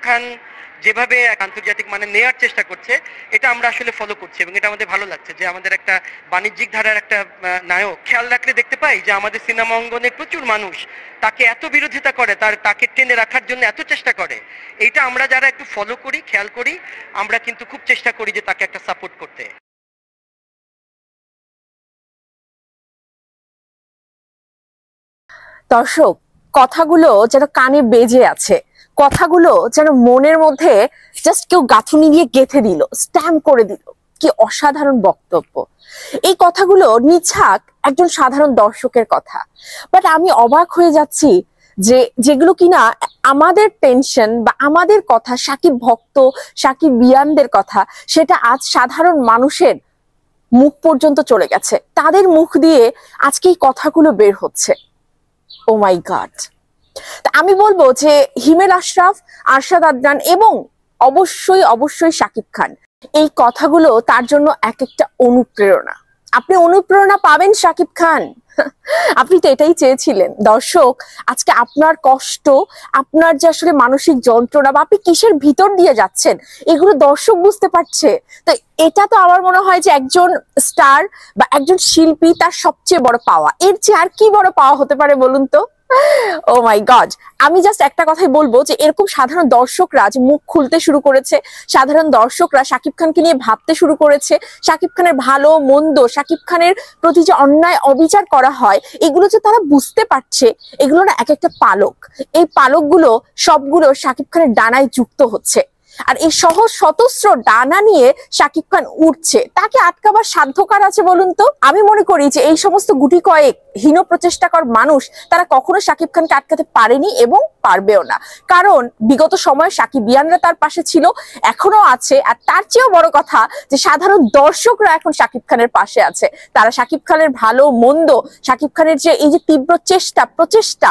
খান যেভাবে আন্তর্জাতিক মানে নেয়ার চেষ্টা করছে, এটা আমরা আসলে ফলো করছি এবং এটা আমাদের ভালো লাগছে যে আমাদের একটা বাণিজ্যিক ধারার একটা নায়ক খেয়াল রাখলে দেখতে পাই যে আমাদের সিনেমা অঙ্গনে প্রচুর মানুষ তাকে এত বিরোধিতা করে, তাকে টেনে রাখার জন্য এত চেষ্টা করে। এইটা আমরা যারা একটু ফলো করি, খেয়াল করি, আমরা কিন্তু খুব চেষ্টা করি যে তাকে একটা সাপোর্ট করতে। দর্শক, কথাগুলো যেন কানে বেজে আছে, কথাগুলো যেন মনের মধ্যে জাস্ট কেউ গাঁথুনি দিয়ে গেঁথে দিল, স্ট্যাম্প করে দিল। কি অসাধারণ বক্তব্য! এই কথাগুলো নিছক একজন সাধারণ দর্শকের কথা, বাট আমি অবাক হয়ে যাচ্ছি যে যেগুলো কিনা আমাদের টেনশন বা আমাদের কথা, সাকিব ভক্ত, সাকিব বিয়ানদের কথা, সেটা আজ সাধারণ মানুষের মুখ পর্যন্ত চলে গেছে। তাদের মুখ দিয়ে আজকে এই কথাগুলো বের হচ্ছে। ও মাই গড! আমি বলবো যে হিমেল আশরাফ, আরশাদ আদনান এবং অবশ্যই অবশ্যই শাকিব খান, এই কথাগুলো তার জন্য এক একটা অনুপ্রেরণা। আপনি অনুপ্রেরণা পাবেন শাকিব খান, আপনি তো এটাই চেয়েছিলেন। দর্শক, আজকে আপনার কষ্ট, আপনার যে আসলে মানসিক যন্ত্রণা বা আপনি কিসের ভিতর দিয়ে যাচ্ছেন, এগুলো দর্শক বুঝতে পারছে। তো এটা তো আমার মনে হয় যে একজন স্টার বা একজন শিল্পী তার সবচেয়ে বড় পাওয়া। এর চেয়ে আর কি বড় পাওয়া হতে পারে বলুন তো? ও মাই গড! আমি জাস্ট একটা কথাই বলবো যে এরকম সাধারণ দর্শকরা যে মুখ খুলতে শুরু করেছে, সাধারণ দর্শকরা শাকিব খানকে নিয়ে ভাবতে শুরু করেছে, শাকিব খানের ভালো মন্দ, শাকিব খানের প্রতি যে অন্যায় অবিচার করা হয়, এগুলো যে তারা বুঝতে পারছে, এগুলো না এক একটা পালক। এই পালকগুলো সবগুলো শাকিব খানের ডানায় যুক্ত হচ্ছে। আর এই সহজ সতস্র ডানা নিয়ে শাকিব খান উঠছে, তাকে আটকাবার সাধ্য কার আছে বলুন তো? আমি মনে করি যে এই সমস্ত গুটি কয়েক হীন প্রচেষ্টাকর মানুষ, তারা কখনো শাকিব খানকে আটকাতে পারেনি এবং পারবেও না। কারণ বিগত সময়ে সাকিবিয়ানরা তার পাশে ছিল, এখনো আছে। আর তার চেয়েও বড় কথা যে সাধারণ দর্শকরা এখন শাকিব খানের পাশে আছে। তারা শাকিব খানের ভালো মন্দ, শাকিব খানের যে এই যে তীব্র প্রচেষ্টা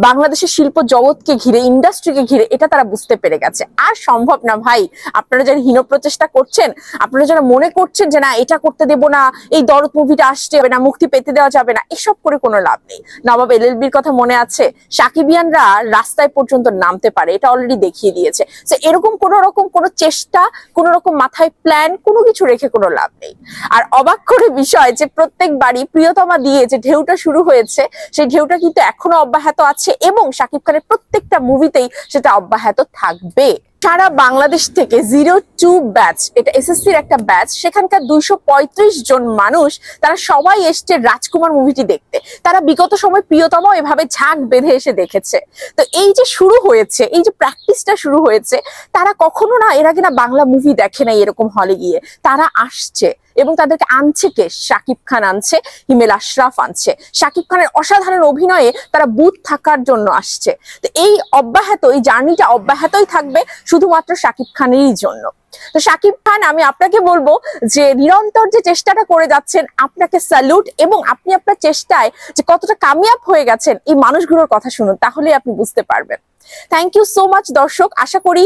বাংলাদেশের শিল্প জগৎকে ঘিরে, ইন্ডাস্ট্রিকে ঘিরে, এটা তারা বুঝতে পেরে গেছে। আর সম্ভব না ভাই, আপনারা যারা হীন প্রচেষ্টা করছেন, আপনারা যারা মনে করছেন যে না এটা করতে দেব না, এই দরদ মুভিটা আসছে না, মুক্তি পেতে দেওয়া যাবে না, এসব করে কোনো লাভ নেই। নবাব এলএলবির কথা মনে আছে? সাকিবিয়ানরা রাস্তায় পর্যন্ত নামতে পারে, এটা অলরেডি দেখিয়ে দিয়েছে। তো এরকম কোনো চেষ্টা, কোনো রকম মাথায় প্ল্যান, কোনো কিছু রেখে কোনো লাভ নেই। আর অবাক করে বিষয় যে প্রত্যেকবারই প্রিয়তমা দিয়ে যে ঢেউটা শুরু হয়েছে, সেই ঢেউটা কিন্তু এখনো অব্যাহত আছে এবং শাকিব খানের প্রত্যেকটা মুভিতেই সেটা অব্যাহত থাকবে। সারা বাংলাদেশ থেকে 02 ব্যাচ, এটা এসএসসির একটা ব্যাচ, সেখানকার 235 জন মানুষ, তারা সবাই এসছে রাজকুমার মুভিটি দেখতে। তারা বিগত সময় প্রিয়তমাও এভাবে ঝাঁক বেঁধে এসে দেখেছে। তো এই যে শুরু হয়েছে, এই যে প্র্যাকটিসটা শুরু হয়েছে, তারা কখনো না এর আগে না বাংলা মুভি দেখে নাই এরকম হলে গিয়ে। তারা আসছে এবং তাদেরকে আনছে কে? শাকিব খান আনছে, হিমেল আশরাফ আনছে। শাকিব খানের অসাধারণ অভিনয়ে তারা বুথ থাকার জন্য আসছে। তো এই জার্নিটা অব্যাহতই থাকবে শুধুমাত্র শাকিব খানেরই জন্য। তো শাকিব খান, আমি আপনাকে বলবো যে নিরন্তর যে চেষ্টাটা করে যাচ্ছেন, আপনাকে স্যালুট। এবং আপনি আপনার চেষ্টায় যে কতটা কামিয়াব হয়ে গেছেন, এই মানুষগুলোর কথা শুনুন, তাহলে আপনি বুঝতে পারবেন। থ্যাংক ইউ সো মাচ দর্শক। আশা করি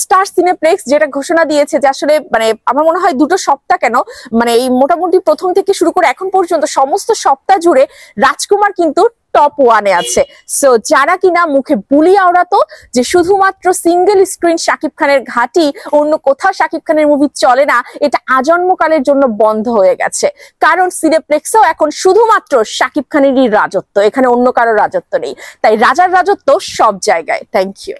স্টার সিনেপ্লেক্স যেটা ঘোষণা দিয়েছে যে আসলে মানে আমার মনে হয় 2 সপ্তাহ কেন, মানে এই মোটামুটি প্রথম থেকে শুরু করে এখন পর্যন্ত সমস্ত সপ্তাহ জুড়ে রাজকুমার কিন্তু টপ 1-এ আছে। সো যারা কিনা মুখে বুলি আওড়াতো যে শুধুমাত্র সিঙ্গেল স্ক্রিন শাকিব খানের ঘাঁটি, অন্য কোথাও শাকিব খানের মুভি চলে না, এটা আজন্মকালের জন্য বন্ধ হয়ে গেছে। কারণ সিনেপ্লেক্সেও এখন শুধুমাত্র শাকিব খানেরই রাজত্ব, এখানে অন্য কারো রাজত্ব নেই। তাই রাজার রাজত্ব সব জায়গায়। Thank you.